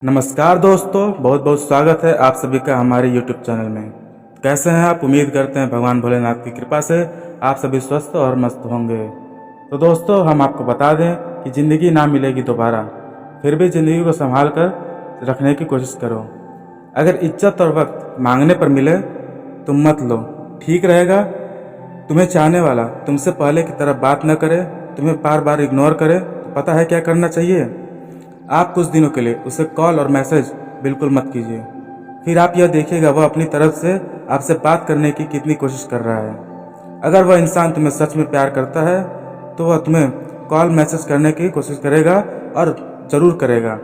नमस्कार दोस्तों, बहुत बहुत स्वागत है आप सभी का हमारे YouTube चैनल में। कैसे हैं आप? उम्मीद करते हैं भगवान भोलेनाथ की कृपा से आप सभी स्वस्थ और मस्त होंगे। तो दोस्तों, हम आपको बता दें कि ज़िंदगी ना मिलेगी दोबारा, फिर भी ज़िंदगी को संभाल कर रखने की कोशिश करो। अगर इज्जत और वक्त मांगने पर मिले तो मत लो, ठीक रहेगा। तुम्हें चाहने वाला तुमसे पहले की तरह बात न करे, तुम्हें बार बार इग्नोर करे, तो पता है क्या करना चाहिए? आप कुछ दिनों के लिए उसे कॉल और मैसेज बिल्कुल मत कीजिए। फिर आप यह देखिएगा वह अपनी तरफ से आपसे बात करने की कितनी कोशिश कर रहा है। अगर वह इंसान तुम्हें सच में प्यार करता है तो वह तुम्हें कॉल मैसेज करने की कोशिश करेगा और ज़रूर करेगा।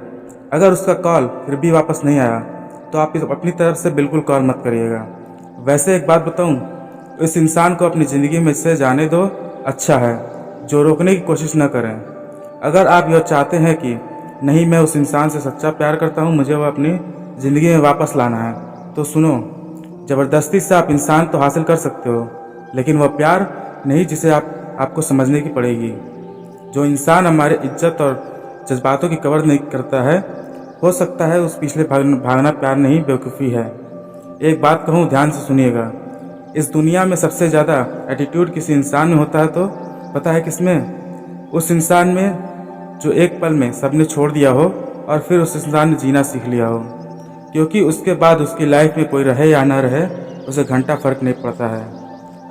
अगर उसका कॉल फिर भी वापस नहीं आया तो आप अपनी तरफ से बिल्कुल कॉल मत करिएगा। वैसे एक बात बताऊं, इस इंसान को अपनी ज़िंदगी में से जाने दो, अच्छा है, जो रोकने की कोशिश न करें। अगर आप यह चाहते हैं कि नहीं, मैं उस इंसान से सच्चा प्यार करता हूँ, मुझे वह अपनी ज़िंदगी में वापस लाना है, तो सुनो, ज़बरदस्ती से आप इंसान तो हासिल कर सकते हो, लेकिन वह प्यार नहीं जिसे आपको समझने की पड़ेगी। जो इंसान हमारे इज्जत और जज्बातों की कदर नहीं करता है, हो सकता है उस पिछले भागना प्यार नहीं, बेवकूफ़ी है। एक बात कहूँ, ध्यान से सुनिएगा। इस दुनिया में सबसे ज़्यादा एटीट्यूड किसी इंसान में होता है, तो पता है किसमें? उस इंसान में जो एक पल में सबने छोड़ दिया हो और फिर उस इंसान ने जीना सीख लिया हो, क्योंकि उसके बाद उसकी लाइफ में कोई रहे या ना रहे उसे घंटा फर्क नहीं पड़ता है।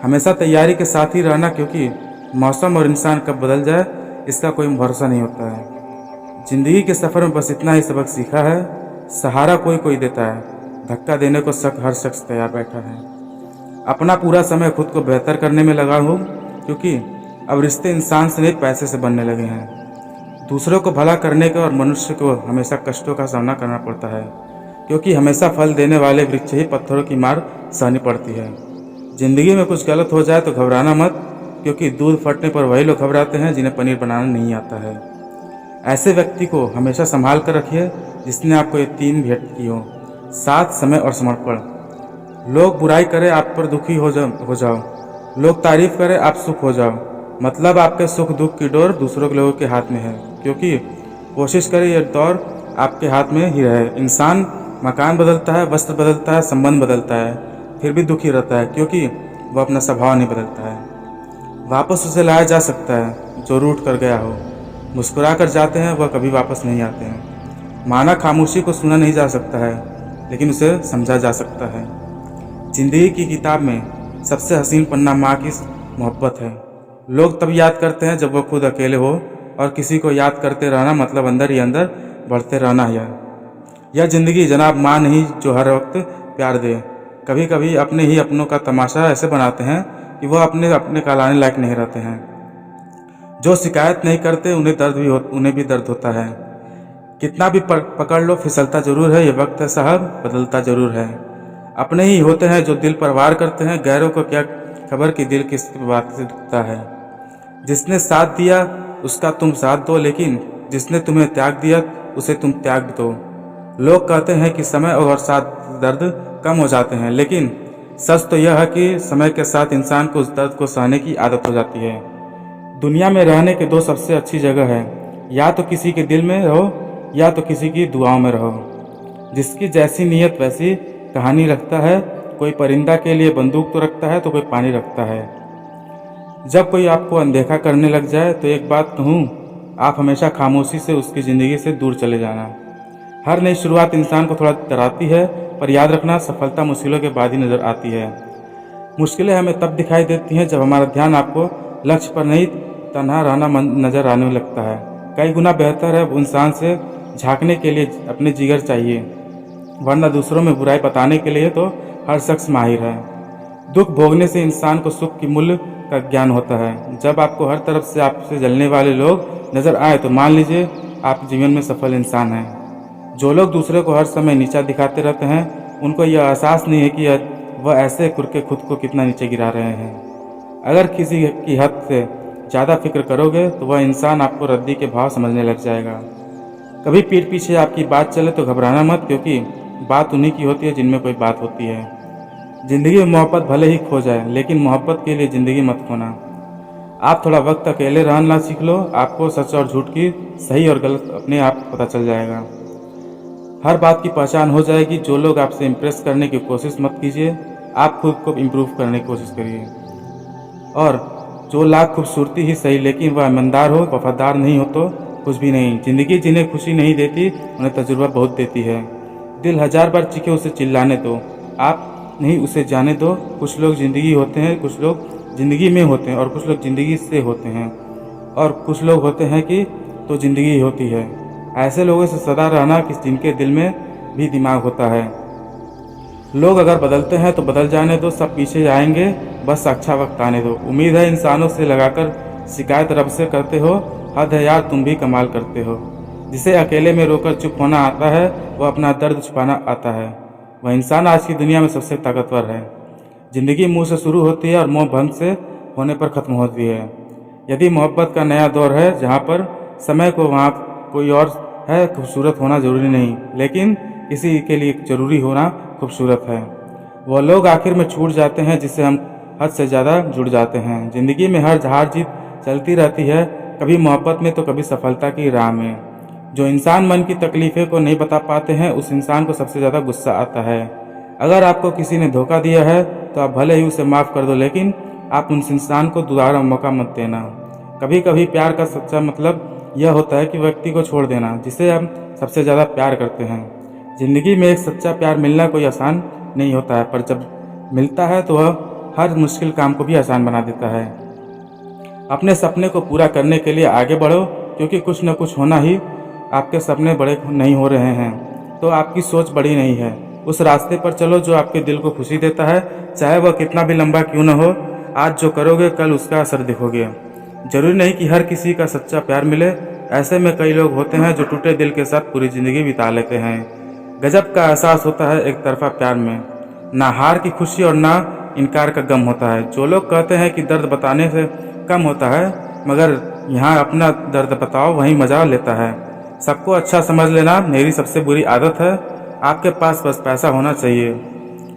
हमेशा तैयारी के साथ ही रहना, क्योंकि मौसम और इंसान कब बदल जाए इसका कोई भरोसा नहीं होता है। ज़िंदगी के सफ़र में बस इतना ही सबक सीखा है, सहारा कोई कोई देता है, धक्का देने को हर शख्स तैयार बैठा है। अपना पूरा समय खुद को बेहतर करने में लगा हूँ, क्योंकि अब रिश्ते इंसान से नहीं पैसे से बनने लगे हैं। दूसरों को भला करने का और मनुष्य को हमेशा कष्टों का सामना करना पड़ता है, क्योंकि हमेशा फल देने वाले वृक्ष ही पत्थरों की मार सहनी पड़ती है। ज़िंदगी में कुछ गलत हो जाए तो घबराना मत, क्योंकि दूध फटने पर वही लोग घबराते हैं जिन्हें पनीर बनाना नहीं आता है। ऐसे व्यक्ति को हमेशा संभाल कर रखिए जिसने आपको ये तीन भेंट की हो: साथ, समय और समर्पण। लोग बुराई करें आप पर दुखी हो जाओ, लोग तारीफ करें आप सुख हो जाओ। मतलब आपके सुख दुख की डोर दूसरों के लोगों के हाथ में है, क्योंकि कोशिश करें यह दौर आपके हाथ में ही रहे। इंसान मकान बदलता है, वस्त्र बदलता है, संबंध बदलता है, फिर भी दुखी रहता है, क्योंकि वह अपना स्वभाव नहीं बदलता है। वापस उसे लाया जा सकता है जो रूठ कर गया हो, मुस्कुरा कर जाते हैं वह कभी वापस नहीं आते हैं। माना खामोशी को सुना नहीं जा सकता है, लेकिन उसे समझा जा सकता है। जिंदगी की किताब में सबसे हसीन पन्ना माँ की मोहब्बत है। लोग तब याद करते हैं जब वो खुद अकेले हो, और किसी को याद करते रहना मतलब अंदर ही अंदर बढ़ते रहना है। यह ज़िंदगी जनाब माँ नहीं जो हर वक्त प्यार दे। कभी कभी अपने ही अपनों का तमाशा ऐसे बनाते हैं कि वह अपने कहलाने लायक नहीं रहते हैं। जो शिकायत नहीं करते उन्हें भी दर्द होता है। कितना भी पकड़ लो, फिसलता जरूर है, ये वक्त है साहब, बदलता जरूर है। अपने ही होते हैं जो दिल पर वार करते हैं, गैरों को क्या खबर कि दिल किस बात से दुखता है। जिसने साथ दिया उसका तुम साथ दो, लेकिन जिसने तुम्हें त्याग दिया उसे तुम त्याग दो। लोग कहते हैं कि समय और साथ दर्द कम हो जाते हैं, लेकिन सच तो यह है कि समय के साथ इंसान को उस दर्द को सहने की आदत हो जाती है। दुनिया में रहने के दो सबसे अच्छी जगह है, या तो किसी के दिल में रहो या तो किसी की दुआओं में रहो। जिसकी जैसी नीयत वैसी कहानी रखता है। कोई परिंदा के लिए बंदूक तो रखता है तो कोई पानी रखता है। जब कोई आपको अनदेखा करने लग जाए तो एक बात कहूँ, आप हमेशा खामोशी से उसकी ज़िंदगी से दूर चले जाना। हर नई शुरुआत इंसान को थोड़ा डराती है, पर याद रखना सफलता मुश्किलों के बाद ही नज़र आती है। मुश्किलें हमें तब दिखाई देती हैं जब हमारा ध्यान आपको लक्ष्य पर नहीं, तन्हा रहना नज़र आने लगता है। कई गुना बेहतर है इंसान से झांकने के लिए अपने जिगर चाहिए, वरना दूसरों में बुराई बताने के लिए तो हर शख्स माहिर है। दुख भोगने से इंसान को सुख की मूल्य का ज्ञान होता है। जब आपको हर तरफ से आपसे जलने वाले लोग नज़र आए तो मान लीजिए आप जीवन में सफल इंसान हैं। जो लोग दूसरे को हर समय नीचा दिखाते रहते हैं, उनको यह एहसास नहीं है कि वह ऐसे करके खुद को कितना नीचे गिरा रहे हैं। अगर किसी की हद से ज़्यादा फिक्र करोगे तो वह इंसान आपको रद्दी के भाव समझने लग जाएगा। कभी पीठ पीछे आपकी बात चले तो घबराना मत, क्योंकि बात उन्हीं की होती है जिनमें कोई बात होती है। ज़िंदगी में मोहब्बत भले ही खो जाए, लेकिन मोहब्बत के लिए ज़िंदगी मत खोना। आप थोड़ा वक्त अकेले रहना सीख लो, आपको सच और झूठ की, सही और गलत अपने आप पता चल जाएगा। हर बात की पहचान हो जाएगी। जो लोग आपसे इम्प्रेस करने की कोशिश मत कीजिए, आप खुद को इम्प्रूव करने की कोशिश करिए। और जो लाख खूबसूरती ही सही, लेकिन वह ईमानदार हो, वफादार नहीं हो तो कुछ भी नहीं। ज़िंदगी जिन्हें खुशी नहीं देती उन्हें तजुर्बा बहुत देती है। दिल 1000 बार चीखे उसे चिल्लाने दो, आप नहीं उसे जाने दो। कुछ लोग ज़िंदगी होते हैं, कुछ लोग ज़िंदगी में होते हैं, और कुछ लोग ज़िंदगी से होते हैं, और कुछ लोग होते हैं कि तो ज़िंदगी होती है। ऐसे लोगों से सदा रहना कि जिनके दिल में भी दिमाग होता है। लोग अगर बदलते हैं तो बदल जाने दो, सब पीछे आएंगे, बस अच्छा वक्त आने दो। उम्मीद है इंसानों से लगाकर शिकायत रब से करते हो, हद है यार तुम भी कमाल करते हो। जिसे अकेले में रोकर चुप होना आता है, वह अपना दर्द छुपाना आता है। वह इंसान आज की दुनिया में सबसे ताकतवर है। ज़िंदगी मुँह से शुरू होती है और मुँह भंग से होने पर ख़त्म होती है। यदि मोहब्बत का नया दौर है जहाँ पर समय को वहाँ कोई और है, खूबसूरत होना ज़रूरी नहीं, लेकिन किसी के लिए ज़रूरी होना खूबसूरत है। वह लोग आखिर में छूट जाते हैं जिससे हम हद से ज़्यादा जुड़ जाते हैं। ज़िंदगी में हर हार जीत चलती रहती है, कभी मोहब्बत में तो कभी सफलता की राह में। जो इंसान मन की तकलीफ़ें को नहीं बता पाते हैं, उस इंसान को सबसे ज़्यादा गुस्सा आता है। अगर आपको किसी ने धोखा दिया है तो आप भले ही उसे माफ़ कर दो, लेकिन आप उस इंसान को दोबारा मौका मत देना। कभी कभी प्यार का सच्चा मतलब यह होता है कि व्यक्ति को छोड़ देना जिसे हम सबसे ज़्यादा प्यार करते हैं। ज़िंदगी में एक सच्चा प्यार मिलना कोई आसान नहीं होता है, पर जब मिलता है तो वह हर मुश्किल काम को भी आसान बना देता है। अपने सपने को पूरा करने के लिए आगे बढ़ो, क्योंकि कुछ न कुछ होना ही। आपके सपने बड़े नहीं हो रहे हैं तो आपकी सोच बड़ी नहीं है। उस रास्ते पर चलो जो आपके दिल को खुशी देता है, चाहे वह कितना भी लंबा क्यों न हो। आज जो करोगे कल उसका असर देखोगे। जरूरी नहीं कि हर किसी का सच्चा प्यार मिले। ऐसे में कई लोग होते हैं जो टूटे दिल के साथ पूरी ज़िंदगी बिता लेते हैं। गजब का एहसास होता है एक तरफा प्यार में, ना हार की खुशी और ना इनकार का गम होता है। जो लोग कहते हैं कि दर्द बताने से कम होता है, मगर यहाँ अपना दर्द बताओ वहीं मज़ा लेता है। सबको अच्छा समझ लेना मेरी सबसे बुरी आदत है। आपके पास बस पैसा होना चाहिए,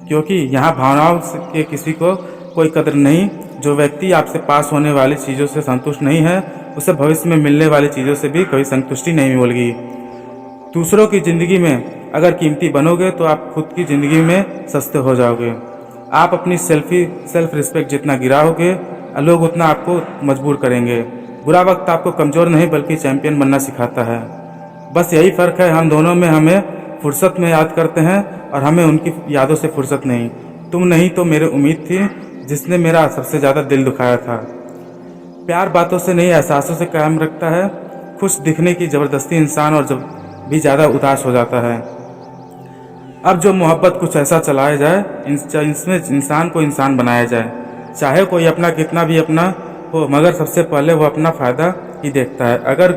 क्योंकि यहाँ भावनाओं के किसी को कोई कदर नहीं। जो व्यक्ति आपसे पास होने वाली चीज़ों से संतुष्ट नहीं है, उसे भविष्य में मिलने वाली चीज़ों से भी कभी संतुष्टि नहीं मिलेगी। दूसरों की ज़िंदगी में अगर कीमती बनोगे तो आप खुद की ज़िंदगी में सस्ते हो जाओगे। आप अपनी सेल्फ रिस्पेक्ट जितना गिराओगे, लोग उतना आपको मजबूर करेंगे। बुरा वक्त आपको कमज़ोर नहीं बल्कि चैंपियन बनना सिखाता है। बस यही फ़र्क है हम दोनों में। हमें फुर्सत में याद करते हैं और हमें उनकी यादों से फुर्सत नहीं। तुम नहीं तो मेरी उम्मीद थी जिसने मेरा सबसे ज़्यादा दिल दुखाया था। प्यार बातों से नहीं एहसासों से कायम रखता है। खुश दिखने की ज़बरदस्ती इंसान और जब भी ज़्यादा उदास हो जाता है। अब जो मोहब्बत कुछ ऐसा चलाया जाए इसमें इंसान को इंसान बनाया जाए, चाहे कोई अपना कितना भी अपना हो, मगर सबसे पहले वो अपना फ़ायदा ही देखता है। अगर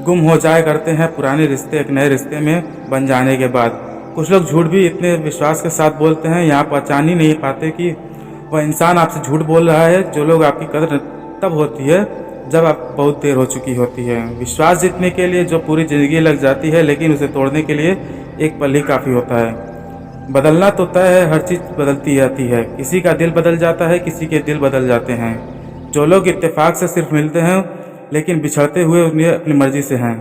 गुम हो जाए करते हैं पुराने रिश्ते एक नए रिश्ते में बन जाने के बाद। कुछ लोग झूठ भी इतने विश्वास के साथ बोलते हैं, यहाँ पहचान ही नहीं पाते कि वह इंसान आपसे झूठ बोल रहा है। जो लोग आपकी कदर तब होती है जब आप बहुत देर हो चुकी होती है। विश्वास जीतने के लिए जो पूरी ज़िंदगी लग जाती है, लेकिन उसे तोड़ने के लिए एक पल ही काफ़ी होता है। बदलना तो तय है, हर चीज़ बदलती रहती है। किसी का दिल बदल जाता है, किसी के दिल बदल जाते हैं। जो लोग इत्तेफाक से सिर्फ मिलते हैं लेकिन बिछड़ते हुए उन्हें अपनी मर्जी से हैं।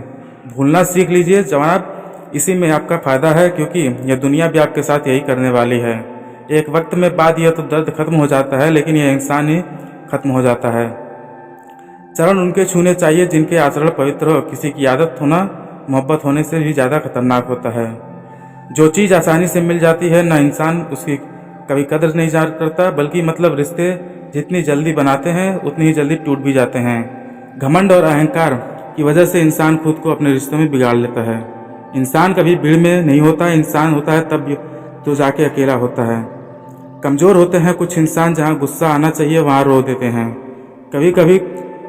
भूलना सीख लीजिए जनाब, इसी में आपका फ़ायदा है, क्योंकि यह दुनिया भी आपके साथ यही करने वाली है। एक वक्त में बाद यह तो दर्द खत्म हो जाता है, लेकिन यह इंसान ही खत्म हो जाता है। चरण उनके छूने चाहिए जिनके आचरण पवित्र हो। किसी की आदत होना मोहब्बत होने से भी ज़्यादा खतरनाक होता है। जो चीज़ आसानी से मिल जाती है ना इंसान उसकी कभी कदर नहीं जान करता, बल्कि मतलब रिश्ते जितनी जल्दी बनाते हैं उतनी ही जल्दी टूट भी जाते हैं। घमंड और अहंकार की वजह से इंसान खुद को अपने रिश्तों में बिगाड़ लेता है। इंसान कभी भीड़ में नहीं होता, इंसान होता है तब तो जाके अकेला होता है। कमज़ोर होते हैं कुछ इंसान, जहाँ गुस्सा आना चाहिए वहाँ रो देते हैं। कभी कभी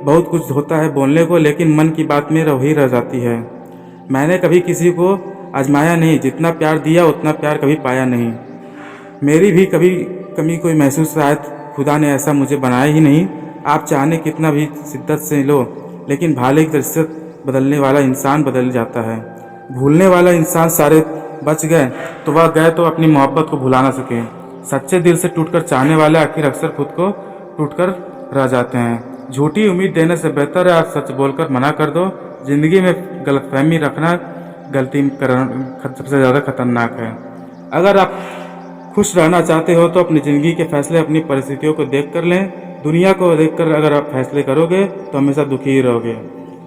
बहुत कुछ होता है बोलने को, लेकिन मन की बात में वही रह जाती है। मैंने कभी किसी को आजमाया नहीं, जितना प्यार दिया उतना प्यार कभी पाया नहीं। मेरी भी कभी कमी कोई महसूस, शायद खुदा ने ऐसा मुझे बनाया ही नहीं। आप चाहने कितना भी शिद्दत से लो, लेकिन भाले की तरह बदलने वाला इंसान बदल जाता है। भूलने वाला इंसान सारे बच गए तो वह गए तो अपनी मोहब्बत को भुला ना सके। सच्चे दिल से टूटकर चाहने वाले आखिर अक्सर खुद को टूटकर रह जाते हैं। झूठी उम्मीद देने से बेहतर है आप सच बोलकर मना कर दो। ज़िंदगी में गलतफहमी रखना गलती करना सबसे ज़्यादा खतरनाक है। अगर आप खुश रहना चाहते हो तो अपनी ज़िंदगी के फैसले अपनी परिस्थितियों को देख कर लें। दुनिया को देखकर अगर आप फैसले करोगे तो हमेशा दुखी ही रहोगे।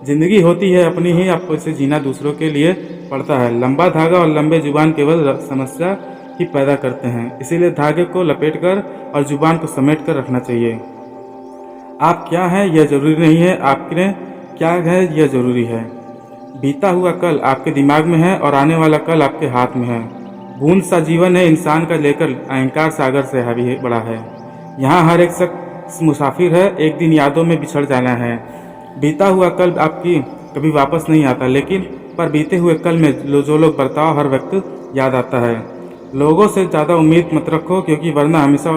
ज़िंदगी होती है अपनी ही, आपको इसे जीना दूसरों के लिए पड़ता है। लंबा धागा और लंबे जुबान केवल समस्या ही पैदा करते हैं, इसीलिए धागे को लपेटकर और जुबान को समेट कर रखना चाहिए। आप क्या हैं यह जरूरी नहीं है, आपने क्या है यह जरूरी है। बीता हुआ कल आपके दिमाग में है और आने वाला कल आपके हाथ में है। बूंद सा जीवन है इंसान का, लेकर अहंकार सागर से हावी बड़ा है। यहाँ हर एक शख्स मुसाफिर है, एक दिन यादों में बिछड़ जाना है। बीता हुआ कल आपकी कभी वापस नहीं आता, लेकिन पर बीते हुए कल में जो लोग बर्ताव हर वक्त याद आता है। लोगों से ज़्यादा उम्मीद मत रखो, क्योंकि वरना हमेशा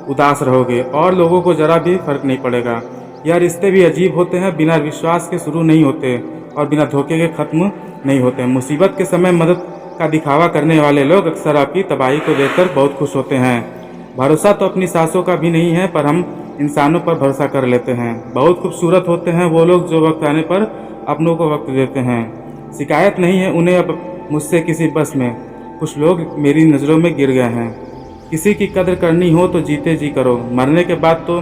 उदास रहोगे और लोगों को ज़रा भी फर्क नहीं पड़ेगा। यह रिश्ते भी अजीब होते हैं, बिना विश्वास के शुरू नहीं होते और बिना धोखे के ख़त्म नहीं होते। मुसीबत के समय मदद का दिखावा करने वाले लोग अक्सर आपकी तबाही को देखकर बहुत खुश होते हैं। भरोसा तो अपनी सांसों का भी नहीं है, पर हम इंसानों पर भरोसा कर लेते हैं। बहुत खूबसूरत होते हैं वो लोग जो वक्त आने पर अपनों को वक्त देते हैं। शिकायत नहीं है उन्हें अब मुझसे किसी बस में, कुछ लोग मेरी नज़रों में गिर गए हैं। किसी की कदर करनी हो तो जीते जी करो, मरने के बाद तो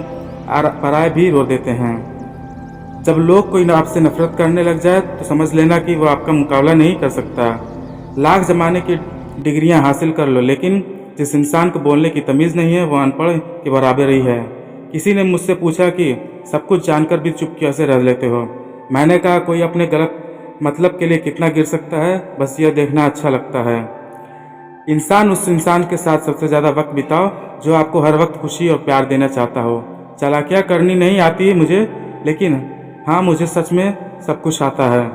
पराये भी रो देते हैं। जब लोग कोई आपसे नफरत करने लग जाए तो समझ लेना कि वो आपका मुकाबला नहीं कर सकता। लाख जमाने की डिग्रियां हासिल कर लो, लेकिन जिस इंसान को बोलने की तमीज़ नहीं है वो अनपढ़ के बराबर ही है। किसी ने मुझसे पूछा कि सब कुछ जानकर भी चुप कैसे रह लेते हो। मैंने कहा कोई अपने गलत मतलब के लिए कितना गिर सकता है, बस यह देखना अच्छा लगता है। इंसान उस इंसान के साथ सबसे ज़्यादा वक्त बिताओ जो आपको हर वक्त खुशी और प्यार देना चाहता हो। चालाकियाँ करनी नहीं आती है मुझे, लेकिन हाँ मुझे सच में सब कुछ आता है।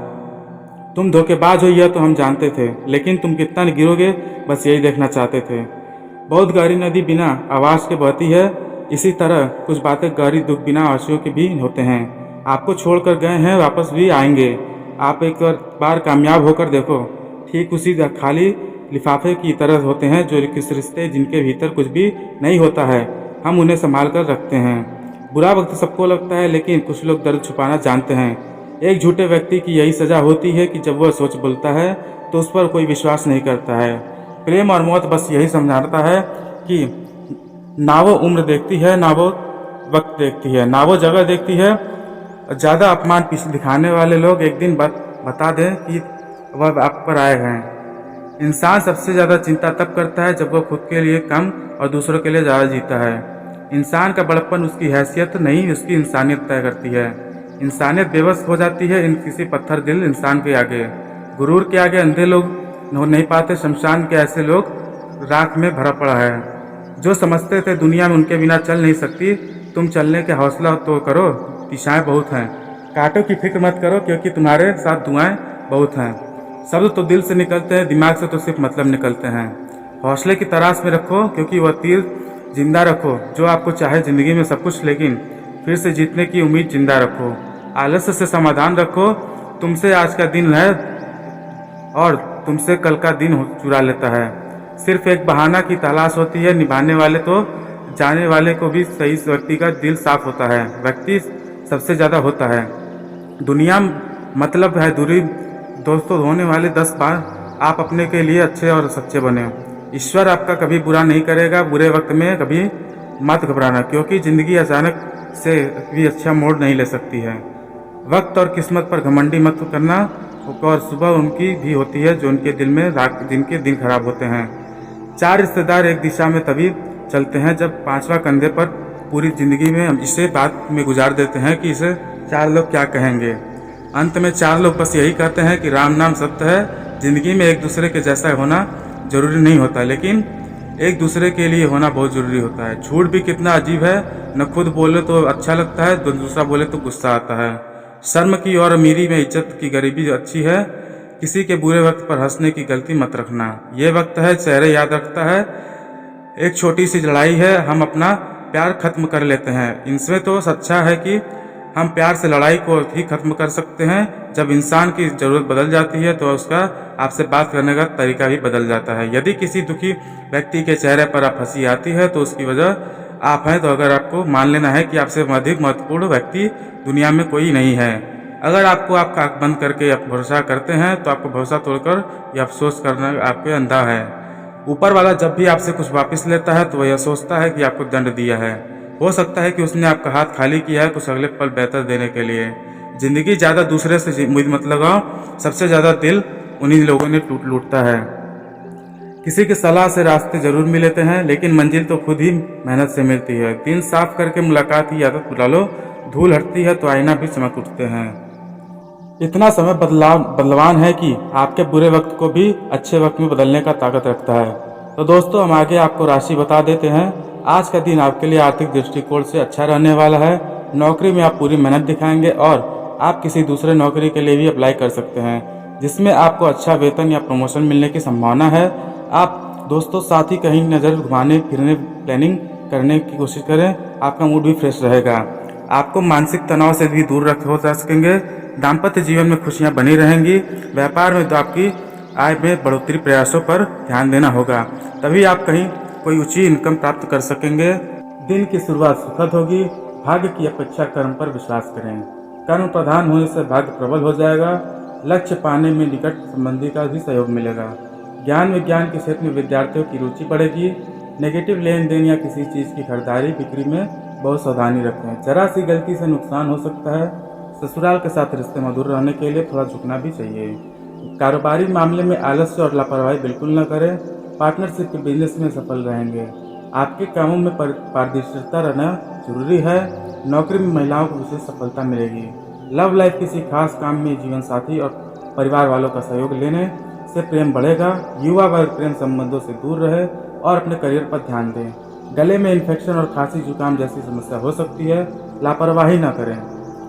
तुम धोखेबाज हो यह तो हम जानते थे, लेकिन तुम कितना गिरोगे बस यही देखना चाहते थे। बहुत गहरी नदी बिना आवाज़ के बहती है, इसी तरह कुछ बातें गहरी दुख बिना आंसुओं के भी होते हैं। आपको छोड़कर गए हैं, वापस भी आएंगे। आप एक बार कामयाब होकर देखो, ठीक उसी खाली लिफाफे की तरह होते हैं जो किस रिश्ते जिनके भीतर कुछ भी नहीं होता है, हम उन्हें संभाल कर रखते हैं। बुरा वक्त सबको लगता है, लेकिन कुछ लोग दर्द छुपाना जानते हैं। एक झूठे व्यक्ति की यही सज़ा होती है कि जब वह सोच बोलता है तो उस पर कोई विश्वास नहीं करता है। प्रेम और मौत बस यही समझाता है कि ना वो उम्र देखती है, ना वो वक्त देखती है, ना वो जगह देखती है। ज़्यादा अपमान पीछे दिखाने वाले लोग एक दिन बता दें कि वह आप पर आए हैं। इंसान सबसे ज़्यादा चिंता तब करता है जब वह खुद के लिए कम और दूसरों के लिए ज़्यादा जीता है। इंसान का बड़प्पन उसकी हैसियत नहीं, उसकी इंसानियत तय करती है। इंसानियत बेबस हो जाती है इन किसी पत्थर दिल इंसान के आगे। गुरूर के आगे अंधे लोग नहीं पाते, शमशान के ऐसे लोग राख में भरा पड़ा है। जो समझते थे दुनिया में उनके बिना चल नहीं सकती, तुम चलने के हौसला तो करो, दिशाएं बहुत हैं। कांटों की फिक्र मत करो, क्योंकि तुम्हारे साथ दुआएं बहुत हैं। शब्द तो दिल से निकलते हैं, दिमाग से तो सिर्फ मतलब निकलते हैं। हौसले की तलाश में रखो, क्योंकि वह तीर जिंदा रखो जो आपको चाहे ज़िंदगी में सब कुछ, लेकिन फिर से जीतने की उम्मीद जिंदा रखो। आलस्य से समाधान रखो, तुमसे आज का दिन है और तुमसे कल का दिन चुरा लेता है। सिर्फ एक बहाना की तलाश होती है, निभाने वाले तो जाने वाले को भी सही व्यक्ति का दिल साफ होता है। व्यक्ति सबसे ज़्यादा होता है दुनिया, मतलब है दूरी। दोस्तों होने वाले 10 बार आप अपने के लिए अच्छे और सच्चे बने। ईश्वर आपका कभी बुरा नहीं करेगा। बुरे वक्त में कभी मत घबराना, क्योंकि ज़िंदगी अचानक से भी अच्छा मोड़ नहीं ले सकती है। वक्त और किस्मत पर घमंडी मत करना, और सुबह उनकी भी होती है जो उनके दिल में जिनके दिन खराब होते हैं। 4 रिश्तेदार एक दिशा में तभी चलते हैं जब 5वां कंधे पर पूरी ज़िंदगी में हम इसे बात में गुजार देते हैं कि इसे 4 लोग क्या कहेंगे। अंत में 4 लोग बस यही कहते हैं कि राम नाम सत्य है। ज़िंदगी में एक दूसरे के जैसा होना ज़रूरी नहीं होता, लेकिन एक दूसरे के लिए होना बहुत ज़रूरी होता है। झूठ भी कितना अजीब है, न खुद बोले तो अच्छा लगता है, तो दूसरा बोले तो गुस्सा आता है। शर्म की और अमीरी में इज्जत की गरीबी अच्छी है। किसी के बुरे वक्त पर हंसने की गलती मत रखना। ये वक्त है चेहरे याद रखता है। एक छोटी सी लड़ाई है, हम अपना प्यार खत्म कर लेते हैं। इनसे तो अच्छा है कि हम प्यार से लड़ाई को ही खत्म कर सकते हैं। जब इंसान की ज़रूरत बदल जाती है तो उसका आपसे बात करने का तरीका भी बदल जाता है। यदि किसी दुखी व्यक्ति के चेहरे पर आप हंसी आती है तो उसकी वजह आप हैं। तो अगर आपको मान लेना है कि आपसे अधिक महत्वपूर्ण व्यक्ति दुनिया में कोई नहीं है। अगर आपको आपका आँख बंद करके आप भरोसा करते हैं तो आपको भरोसा तोड़कर यह अफसोस करना आपके अंधा है। ऊपर वाला जब भी आपसे कुछ वापस लेता है तो वह यह सोचता है कि आपको दंड दिया है। हो सकता है कि उसने आपका हाथ खाली किया है कुछ अगले पल बेहतर देने के लिए। जिंदगी ज़्यादा दूसरे से उम्मीद मत लगाओ, सबसे ज़्यादा दिल उन्हीं लोगों ने लूटता है। किसी की सलाह से रास्ते जरूर मिलते हैं, लेकिन मंजिल तो खुद ही मेहनत से मिलती है। दिन साफ करके मुलाकात की आदत बुला लो, धूल हटती है तो आईना भी चमक उठते हैं। इतना समय बदलवान है कि आपके बुरे वक्त को भी अच्छे वक्त में बदलने का ताकत रखता है। तो दोस्तों, हम आगे आपको राशि बता देते हैं। आज का दिन आपके लिए आर्थिक दृष्टिकोण से अच्छा रहने वाला है। नौकरी में आप पूरी मेहनत दिखाएंगे और आप किसी दूसरे नौकरी के लिए भी अप्लाई कर सकते हैं, जिसमें आपको अच्छा वेतन या प्रमोशन मिलने की संभावना है। आप दोस्तों साथ ही कहीं नज़र घुमाने फिरने प्लानिंग करने की कोशिश करें, आपका मूड भी फ्रेश रहेगा। आपको मानसिक तनाव से भी दूर हो जा सकेंगे। दाम्पत्य जीवन में खुशियां बनी रहेंगी। व्यापार में तो आपकी आय में बढ़ोतरी प्रयासों पर ध्यान देना होगा, तभी आप कहीं कोई ऊंची इनकम प्राप्त कर सकेंगे। दिन की शुरुआत सुखद होगी। भाग्य की अपेक्षा कर्म पर विश्वास करें। कर्म प्रधान होने से भाग्य प्रबल हो जाएगा। लक्ष्य पाने में निकट संबंधी का भी सहयोग मिलेगा। ज्ञान विज्ञान के क्षेत्र में विद्यार्थियों की रुचि बढ़ेगी। नेगेटिव लेन देन या किसी चीज़ की खरीदारी बिक्री में बहुत सावधानी रखें, जरा सी गलती से नुकसान हो सकता है। ससुराल के साथ रिश्ते मधुर रहने के लिए थोड़ा झुकना भी चाहिए। कारोबारी मामले में आलस्य और लापरवाही बिल्कुल न करें। पार्टनरशिप के बिजनेस में सफल रहेंगे। आपके कामों में पारदर्शिता रहना जरूरी है। नौकरी में महिलाओं को विशेष सफलता मिलेगी। लव लाइफ किसी खास काम में जीवन साथी और परिवार वालों का सहयोग लेने से प्रेम बढ़ेगा। युवा वर्ग प्रेम संबंधों से दूर रहे और अपने करियर पर ध्यान दें। गले में इन्फेक्शन और खांसी जुकाम जैसी समस्या हो सकती है, लापरवाही न करें।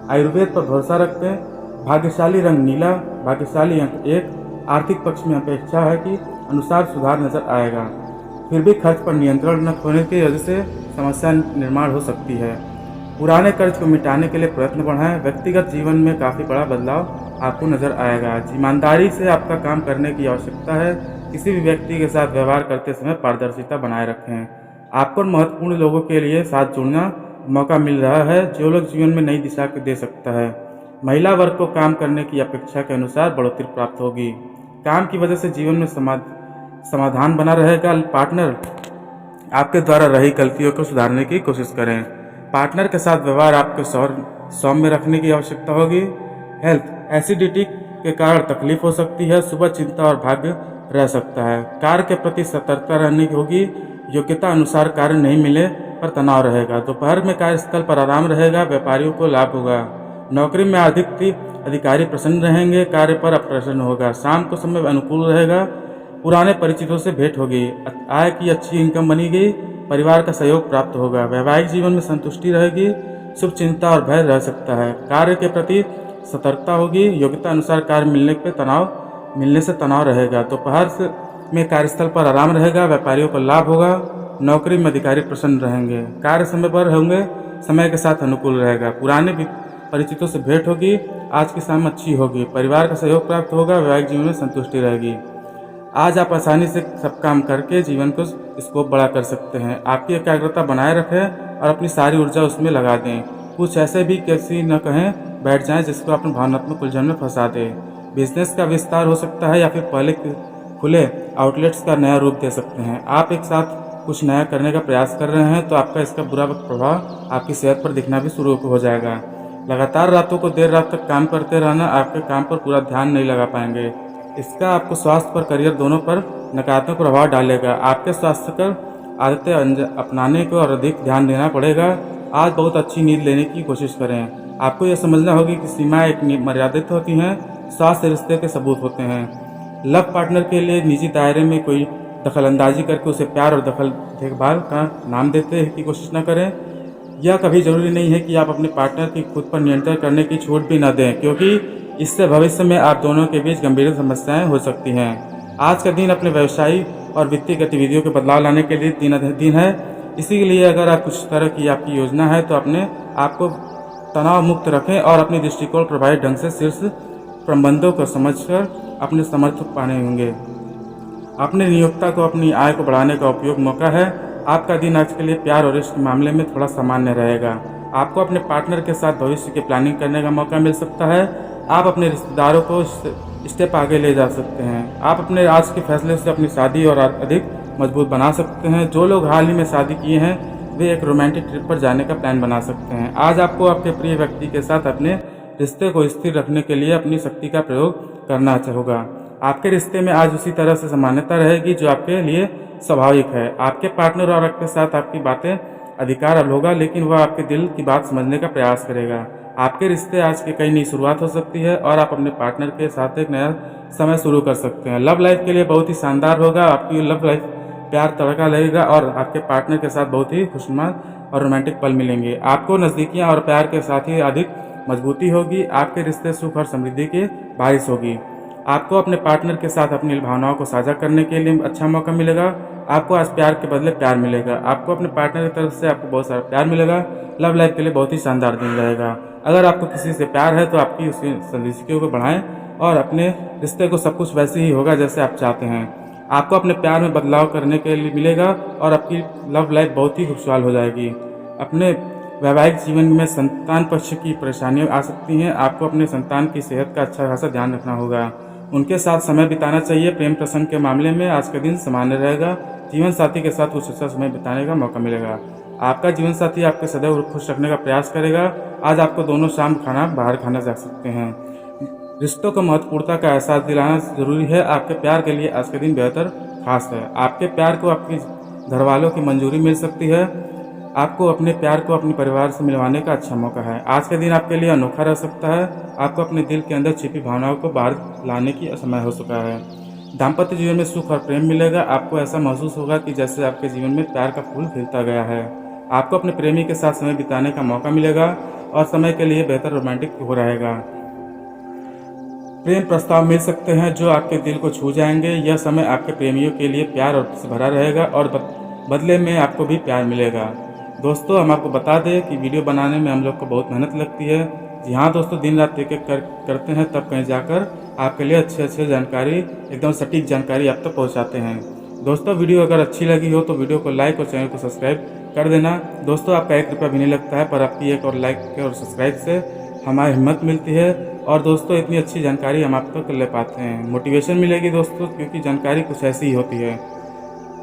आयुर्वेद पर भरोसा रखें। भाग्यशाली रंग नीला, भाग्यशाली अंक 1। आर्थिक पक्ष में अपेक्षा है कि अनुसार सुधार नजर आएगा, फिर भी खर्च पर नियंत्रण न होने की वजह से समस्या निर्माण हो सकती है। पुराने कर्ज को मिटाने के लिए प्रयत्न बढ़ाएं। व्यक्तिगत जीवन में काफ़ी बड़ा बदलाव आपको नजर आएगा। ईमानदारी से आपका काम करने की आवश्यकता है। किसी भी व्यक्ति के साथ व्यवहार करते समय पारदर्शिता बनाए रखें। आपको महत्वपूर्ण लोगों के लिए साथ जुड़ना मौका मिल रहा है, जो लोग जीवन में नई दिशा दे सकता है। महिला वर्ग को काम करने की अपेक्षा के अनुसार बढ़ोतरी प्राप्त होगी। काम की वजह से जीवन में समाधान बना रहेगा। पार्टनर आपके द्वारा रही गलतियों को सुधारने की कोशिश करें। पार्टनर के साथ व्यवहार आपको सौम्य रखने की आवश्यकता होगी। हेल्थ, एसिडिटी के कारण तकलीफ हो सकती है। सुबह चिंता और भाग्य रह सकता है। कार्य के प्रति सतर्कता रहने की होगी। योग्यता अनुसार कार्य नहीं मिले पर तनाव रहेगा। दोपहर में कार्यस्थल पर आराम रहेगा। व्यापारियों को लाभ होगा। नौकरी में अधिकारी प्रसन्न रहेंगे। कार्य पर अप्रसन्न होगा। शाम को समय अनुकूल रहेगा। पुराने परिचितों से भेंट होगी। आय की अच्छी इनकम बनेगी। परिवार का सहयोग प्राप्त होगा। वैवाहिक जीवन में संतुष्टि रहेगी। शुभ चिंता और भय रह सकता है। कार्य के प्रति सतर्कता होगी। योग्यता अनुसार कार्य मिलने से तनाव रहेगा। दोपहर में कार्यस्थल पर आराम रहेगा। व्यापारियों को लाभ होगा। नौकरी में अधिकारी प्रसन्न रहेंगे। कार्य समय पर होंगे। समय के साथ अनुकूल रहेगा। पुराने परिचितों से भेंट होगी। आज की शाम अच्छी होगी। परिवार का सहयोग प्राप्त होगा। वैवाहिक जीवन में संतुष्टि रहेगी। आज आप आसानी से सब काम करके जीवन को स्कोप बड़ा कर सकते हैं। आपकी एकाग्रता बनाए रखें और अपनी सारी ऊर्जा उसमें लगा दें। कुछ ऐसे भी किसी न कहें बैठ जाएं जिसको अपने भावनात्मक उलझन में फंसा दे। बिजनेस का विस्तार हो सकता है या फिर पहले खुले आउटलेट्स का नया रूप दे सकते हैं। आप एक साथ कुछ नया करने का प्रयास कर रहे हैं तो आपका इसका बुरा प्रभाव आपकी सेहत पर दिखना भी शुरू हो जाएगा। लगातार रातों को देर रात तक काम करते रहना आपके काम पर पूरा ध्यान नहीं लगा पाएंगे। इसका आपको स्वास्थ्य पर करियर दोनों पर नकारात्मक प्रभाव डालेगा। आपके स्वास्थ्य कर आदतें अपनाने को और अधिक ध्यान देना पड़ेगा। आज बहुत अच्छी नींद लेने की कोशिश करें। आपको यह समझना होगी कि सीमाएं एक मर्यादित होती हैं। स्वास्थ्य रिश्ते के सबूत होते हैं। लव पार्टनर के लिए निजी दायरे में कोई दखलंदाजी करके उसे प्यार और देखभाल का नाम देते की कोशिश न करें। यह कभी जरूरी नहीं है कि आप अपने पार्टनर की खुद पर नियंत्रण करने की छूट भी न दें, क्योंकि इससे भविष्य में आप दोनों के बीच गंभीर समस्याएं हो सकती हैं। आज का दिन अपने व्यवसायिक और वित्तीय गतिविधियों के बदलाव लाने के लिए दिन है। इसी के लिए अगर आप कुछ तरह की आपकी योजना है तो अपने आप को तनाव मुक्त रखें और अपनी दृष्टिकोण प्रभावी ढंग से शीर्ष प्रबंधों को समझकर अपने समर्थक पाने होंगे। अपने नियोक्ता को अपनी आय को बढ़ाने का उपयोग मौका है। आपका दिन आज के लिए प्यार और इश्क मामले में थोड़ा सामान्य रहेगा। आपको अपने पार्टनर के साथ भविष्य की प्लानिंग करने का मौका मिल सकता है। आप अपने रिश्तेदारों को स्टेप आगे ले जा सकते हैं। आप अपने आज के फैसले से अपनी शादी और अधिक मजबूत बना सकते हैं। जो लोग हाल ही में शादी किए हैं वे एक रोमांटिक ट्रिप पर जाने का प्लान बना सकते हैं। आज आपको आपके प्रिय व्यक्ति के साथ अपने रिश्ते को स्थिर रखने के लिए अपनी शक्ति का प्रयोग करना होगा। आपके रिश्ते में आज उसी तरह से सामान्यता रहेगी जो आपके लिए स्वाभाविक है। आपके पार्टनर और आपके साथ आपकी बातें अधिकार अब होगा, लेकिन वह आपके दिल की बात समझने का प्रयास करेगा। आपके रिश्ते आज की कई नई शुरुआत हो सकती है और आप अपने पार्टनर के साथ एक नया समय शुरू कर सकते हैं। लव लाइफ के लिए बहुत ही शानदार होगा। आपकी लव लाइफ प्यार तड़का लगेगा और आपके पार्टनर के साथ बहुत ही खुशनुमा और रोमांटिक पल मिलेंगे। आपको नज़दीकियाँ और प्यार के साथ ही अधिक मजबूती होगी। आपके रिश्ते सुख और समृद्धि की बारिश होगी। आपको अपने पार्टनर के साथ अपनी भावनाओं को साझा करने के लिए अच्छा मौका मिलेगा। आपको आज प्यार के बदले प्यार मिलेगा। आपको अपने पार्टनर की तरफ से आपको बहुत सारा प्यार मिलेगा। लव लाइफ के लिए बहुत ही शानदार दिन रहेगा। अगर आपको किसी से प्यार है तो आपकी उसकी संदिग्धियों को बढ़ाएं और अपने रिश्ते को सब कुछ वैसे ही होगा जैसे आप चाहते हैं। आपको अपने प्यार में बदलाव करने के लिए मिलेगा और आपकी लव लाइफ बहुत ही खुशहाल हो जाएगी। अपने वैवाहिक जीवन में संतान पक्ष की परेशानियां आ सकती हैं। आपको अपने संतान की सेहत का अच्छा खासा ध्यान रखना होगा। उनके साथ समय बिताना चाहिए। प्रेम प्रसंग के मामले में आज का दिन सामान्य रहेगा। जीवन साथी के साथ कुछ अच्छा समय बिताने का मौका मिलेगा। आपका जीवन साथी आपके सदैव खुश रखने का प्रयास करेगा। आज आपको दोनों शाम खाना बाहर खाना जा सकते हैं। रिश्तों को महत्वपूर्णता का एहसास दिलाना जरूरी है। आपके प्यार के लिए आज के दिन बेहतर खास है। आपके प्यार को आपके घर वालों की मंजूरी मिल सकती है। आपको अपने प्यार को अपने परिवार से मिलवाने का अच्छा मौका है। आज के दिन आपके लिए अनोखा रह सकता है। आपको अपने दिल के अंदर छिपी भावनाओं को बाहर लाने की समय हो चुका है। दाम्पत्य जीवन में सुख और प्रेम मिलेगा। आपको ऐसा महसूस होगा कि जैसे आपके जीवन में प्यार का फूल खिलता गया है। आपको अपने प्रेमी के साथ समय बिताने का मौका मिलेगा और समय के लिए बेहतर रोमांटिक हो रहेगा। प्रेम प्रस्ताव मिल सकते हैं जो आपके दिल को छू जाएंगे। यह समय आपके प्रेमियों के लिए प्यार से भरा रहेगा और बदले में आपको भी प्यार मिलेगा। दोस्तों, हम आपको बता दें कि वीडियो बनाने में हम लोग को बहुत मेहनत लगती है। जी हाँ दोस्तों, दिन रात एक एक करते हैं, तब कहीं जाकर आपके लिए अच्छे जानकारी, एकदम सटीक जानकारी आप तक पहुँचाते हैं। दोस्तों, वीडियो अगर अच्छी लगी हो तो वीडियो को लाइक और चैनल को सब्सक्राइब कर देना। दोस्तों, आपका 1 रुपया भी नहीं लगता है, पर आपकी एक और लाइक और सब्सक्राइब से हमारी हिम्मत मिलती है। और दोस्तों, इतनी अच्छी जानकारी हम आप तक ले पाते हैं। मोटिवेशन मिलेगी दोस्तों, क्योंकि जानकारी कुछ ऐसी ही होती है।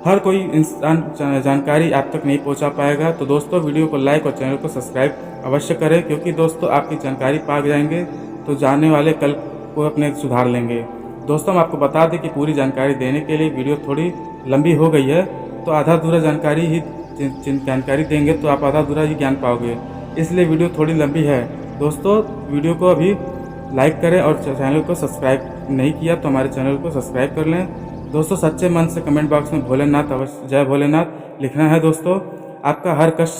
हर कोई इंसान जानकारी आप तक नहीं पहुंचा पाएगा। तो दोस्तों, वीडियो को लाइक और चैनल को सब्सक्राइब अवश्य करें, क्योंकि दोस्तों आपकी जानकारी पा जाएंगे तो जाने वाले कल को अपने सुधार लेंगे। दोस्तों, हम आपको बता दें कि पूरी जानकारी देने के लिए वीडियो थोड़ी लंबी हो गई है, तो आधा अधूरा जानकारी देंगे तो आप आधा अधूरा ही ज्ञान पाओगे, इसलिए वीडियो थोड़ी लंबी है। दोस्तों, वीडियो को अभी लाइक करें और चैनल को सब्सक्राइब नहीं किया तो हमारे चैनल को सब्सक्राइब कर लें। दोस्तों, सच्चे मन से कमेंट बॉक्स में भोलेनाथ अवश्य जय भोलेनाथ लिखना है। दोस्तों, आपका हर कष्ट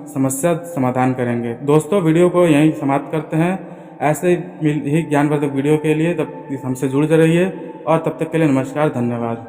समस्या समाधान करेंगे। दोस्तों, वीडियो को यहीं समाप्त करते हैं। ऐसे ही ज्ञानवर्धक वीडियो के लिए तब हमसे जुड़ रहिए और तब तक के लिए नमस्कार, धन्यवाद।